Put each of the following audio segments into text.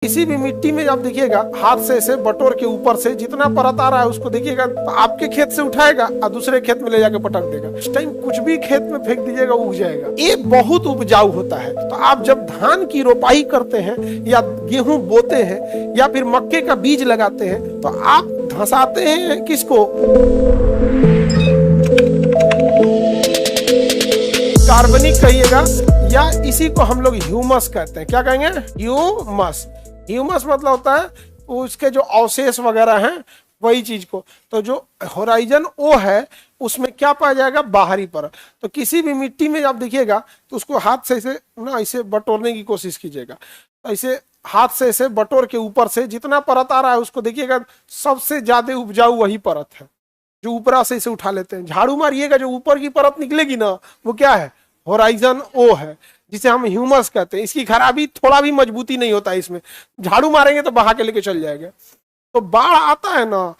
किसी भी मिट्टी में जब देखिएगा हाथ से ऐसे बटोर के ऊपर से जितना परत आ रहा है उसको देखिएगा तो आपके खेत से उठाएगा और दूसरे खेत में ले जाके पटक देगा। उस टाइम कुछ भी खेत में फेंक दीजिएगा उग जाएगा। ये बहुत उपजाऊ होता है। तो आप जब धान की रोपाई करते हैं या गेहूं बोते हैं या फिर मक्के का बीज लगाते हैं तो आप धंसाते हैं किसको? कार्बनिक कहिएगा या इसी को हम लोग ह्यूमस कहते हैं। क्या कहेंगे? ह्यूमस। ह्यूमस मतलब होता है उसके जो अवशेष वगैरह हैं वही चीज को। तो जो होराइजन ओ है उसमें क्या पाया जाएगा? बाहरी परत। तो किसी भी मिट्टी में आप देखिएगा तो उसको हाथ से ऐसे बटोरने की कोशिश कीजिएगा। ऐसे हाथ से ऐसे बटोर के ऊपर से जितना परत आ रहा है उसको देखिएगा सबसे ज्यादा उपजाऊ वही परत है जो ऊपरा से इसे उठा लेते हैं। झाड़ू मारिएगा जो ऊपर की परत निकलेगी ना वो क्या है? होराइजन ओ है, जिसे हम ह्यूमस कहते हैं। इसकी खराबी थोड़ा भी मजबूती नहीं होता है इसमें। झाड़ू मारेंगे तो बहा के लेके चल जाएगा। तो बाढ़ आता है ना,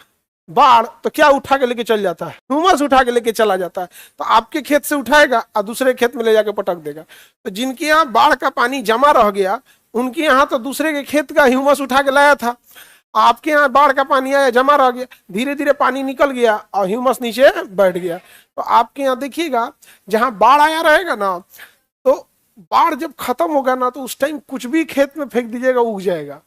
बाढ़ तो क्या उठा के लेके चल जाता है? ह्यूमस उठा के लेके चला जाता है। तो आपके खेत से उठाएगा और दूसरे खेत में ले जाके पटक देगा। तो जिनके यहाँ बाढ़ का पानी जमा रह गया उनके यहाँ तो दूसरे के खेत का ह्यूमस उठा के लाया था। आपके यहाँ बाढ़ का पानी आया, जमा रह गया, धीरे धीरे पानी निकल गया और ह्यूमस नीचे बैठ गया। तो आपके यहाँ देखिएगा जहां बाढ़ आया रहेगा ना, तो बाढ़ जब खत्म होगा ना तो उस टाइम कुछ भी खेत में फेंक दीजिएगा उग जाएगा।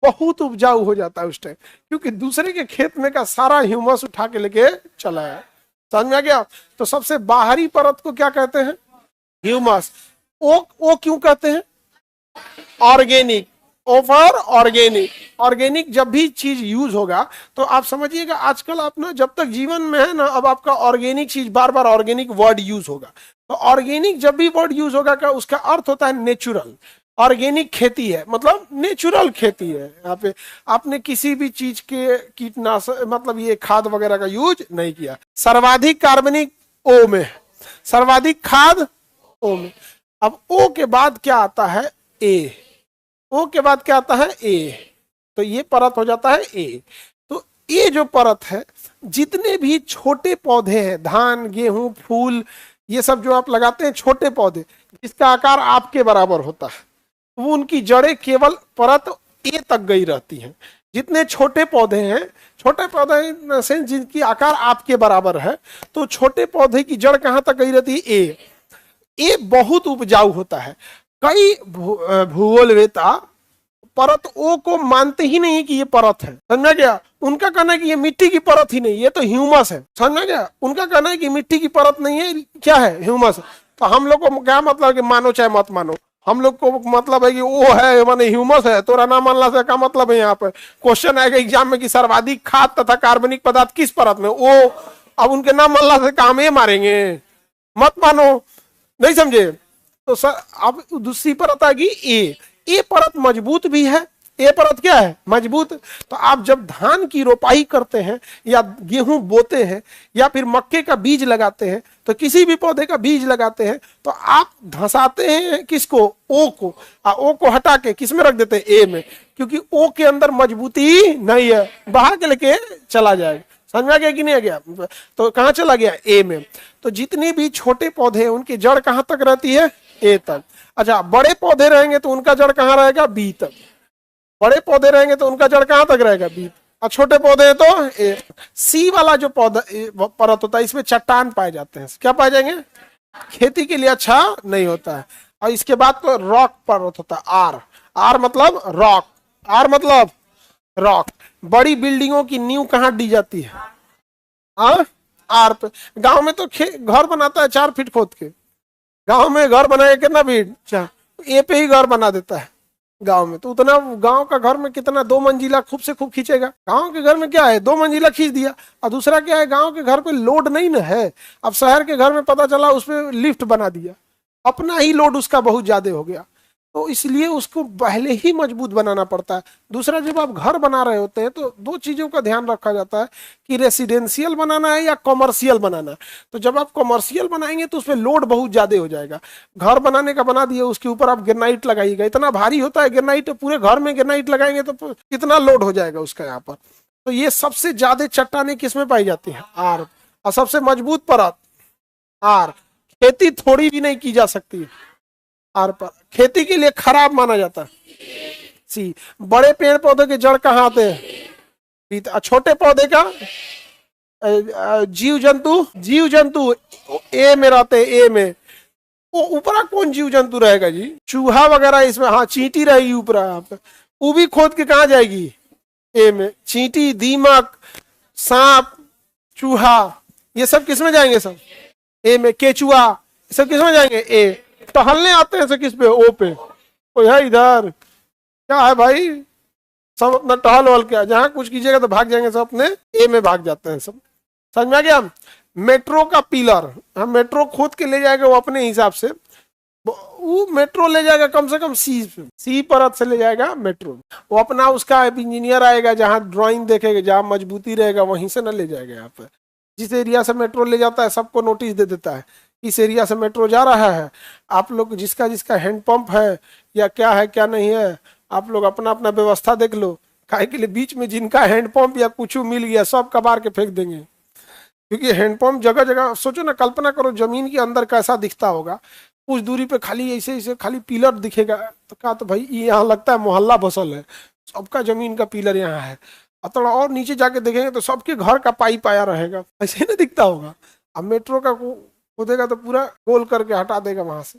बहुत उपजाऊ हो जाता है उस टाइम, क्योंकि दूसरे के खेत में का सारा ह्यूमस उठा के लेके चला है। समझ में आ गया? तो सबसे बाहरी परत को क्या कहते हैं? ह्यूमस। ओ क्यों कहते हैं? ऑर्गेनिक। Over organic. ऑर्गेनिक जब भी चीज यूज होगा तो आप समझिएगा आजकल आप ना जब तक जीवन में है ना अब आपका ऑर्गेनिक चीज बार बार ऑर्गेनिक वर्ड यूज होगा। तो ऑर्गेनिक जब भी वर्ड यूज होगा क्या उसका अर्थ होता है नेचुरल। ऑर्गेनिक खेती है मतलब नेचुरल खेती है। यहाँ पे आपने किसी भी चीज के कीटनाशक मतलब ये खाद वगैरह का यूज नहीं किया। सर्वाधिक कार्बनिक ओ में, सर्वाधिक खाद ओ में। अब ओ के बाद क्या आता है? ए। ओ के बाद क्या आता है? ए। तो ये परत हो जाता है ए। तो ये जो परत है जितने भी छोटे पौधे हैं, धान, गेहूं, फूल, ये सब जो आप लगाते हैं छोटे पौधे जिसका आकार आपके बराबर होता है वो उनकी जड़ें केवल परत ए तक गई रहती हैं। जितने छोटे पौधे हैं, छोटे पौधे से जिनकी आकार आपके बराबर है, तो छोटे पौधे की जड़ कहां तक गई रहती है? ए। ए बहुत उपजाऊ होता है। कई भूगोलवेता परत ओ को मानते ही नहीं कि ये परत है। समझा गया? उनका कहना है कि ये मिट्टी की परत ही नहीं, ये तो ह्यूमस है। समझा गया? उनका कहना है कि मिट्टी की परत नहीं है, क्या है? ह्यूमस। तो हम लोग को क्या मतलब कि मानो चाहे मत मानो, हम लोग को मतलब है कि वो है माने ह्यूमस है। तोरा ना मानला से क्या मतलब है? यहाँ पे क्वेश्चन आएगा एग्जाम में कि सर्वाधिक खाद तथा कार्बनिक पदार्थ किस परत में? ओ। अब उनके नाम मानला से काम ये मारेंगे? मत मानो। नहीं समझे? तो सर अब दूसरी परत आ गई ए। ए परत मजबूत भी है। ए परत क्या है? मजबूत। तो आप जब धान की रोपाई करते हैं या गेहूं बोते हैं या फिर मक्के का बीज लगाते हैं, तो किसी भी पौधे का बीज लगाते हैं तो आप धंसाते हैं किसको? ओ को। ओ को हटा के किस में रख देते हैं? ए में, क्योंकि ओ के अंदर मजबूती नहीं है, बाहर के लेके चला जाएगा। समझ में आ गया कि नहीं आ गया? तो कहां चला गया? ए में। तो जितने भी छोटे पौधे हैं उनकी जड़ कहां तक रहती है? ए तक। अच्छा, बड़े पौधे रहेंगे तो उनका जड़ कहां रहेगा? बी तक। बड़े पौधे रहेंगे तो उनका जड़ कहां तक रहेगा? बी। और छोटे पौधे हैं तो ए। सी वाला जो पौधा परत होता है इसमें चट्टान पाए जाते हैं। क्या पाए जाएंगे? खेती के लिए अच्छा नहीं होता है। और इसके बाद तो रॉक परत होता है। आर। आर मतलब रॉक। आर मतलब रॉक। बड़ी बिल्डिंगों की नींव कहां दी जाती है? आर पे। गांव में तो घर बनाता है 4 फीट खोद के। गांव में घर बनाए कितना फीट? 4। ए पे ही घर बना देता है गांव में। तो उतना गांव का घर में कितना 2 मंजिला खूब से खूब खींचेगा। गांव के घर में क्या है? 2 मंजिला खींच दिया। और दूसरा क्या है? गांव के घर पे लोड नहीं ना है। अब शहर के घर में पता चला उसमें लिफ्ट बना दिया, अपना ही लोड उसका बहुत ज्यादा हो गया। तो इसलिए उसको पहले ही मजबूत बनाना पड़ता है। दूसरा, जब आप घर बना रहे होते हैं तो 2 चीजों का ध्यान रखा जाता है कि रेसिडेंशियल बनाना है या कॉमर्शियल बनाना है। तो जब आप कॉमर्शियल बनाएंगे तो उसमें लोड बहुत ज्यादा हो जाएगा। घर बनाने का बना दिए, उसके ऊपर आप ग्रेनाइट लगाइएगा, इतना भारी होता है ग्रेनाइट, पूरे घर में ग्रेनाइट लगाएंगे तो कितना लोड हो जाएगा उसका यहाँ पर। तो ये सबसे ज्यादा चट्टानें किसमें पाई जाती है? आर। और सबसे मजबूत परत आर। खेती थोड़ी भी नहीं की जा सकती है आर पर। खेती के लिए खराब माना जाता है। सी। बड़े पेड़ पौधे के जड़ कहाँ आते हैं? बी। छोटे पौधे का जीव जंतु ए में रहते हैं, ए में। वो ऊपरा कौन जीव जंतु रहेगा जी? चूहा वगैरह इसमें, हाँ चींटी रहेगी ऊपरा यहाँ पे। वो भी खोद के कहाँ जाएगी? ए में। चींटी, दीमक, सांप, चूहा, ये सब किस में जाएंगे? सब ए में। केचुआ, ये सब किस में जाएंगे? ए। टहलने आते हैं किस पे? ओ पे। कोई है इधर? क्या है भाई? सब अपना टहल वहल क्या, जहां कुछ कीजिएगा तो भाग जाएंगे सब, अपने ए में भाग जाते हैं सब। समझ में आ गया? मेट्रो का पिलर, हम मेट्रो खोद के ले जाएगा वो अपने हिसाब से, वो मेट्रो ले जाएगा कम से कम सी परत से ले जाएगा मेट्रो। वो अपना उसका इंजीनियर आएगा, जहाँ ड्राइंग देखेगा, जहाँ मजबूती रहेगा वहीं से ना ले जाएगा। यहाँ पे जिस एरिया से मेट्रो ले जाता है सबको नोटिस दे देता है, इस एरिया से मेट्रो जा रहा है, आप लोग जिसका जिसका हैंडपंप है या क्या है क्या नहीं है, आप लोग अपना अपना व्यवस्था देख लो। काहे के लिए? बीच में जिनका हैंडपंप या कुछ मिल गया सब कबार के फेंक देंगे, क्योंकि हैंडपंप जगह जगह। सोचो ना, कल्पना करो जमीन के अंदर कैसा दिखता होगा। कुछ दूरी पे खाली ऐसे ऐसे खाली पिलर दिखेगा, तो क्या तो भाई यहाँ लगता है मोहल्ला बसल है, सबका जमीन का पिलर यहाँ है। और थोड़ा और नीचे जाके देखेंगे तो सबके घर का पाइप आया रहेगा, ऐसे ही ना दिखता होगा। अब मेट्रो का खोदेगा तो पूरा गोल करके हटा देगा वहां से।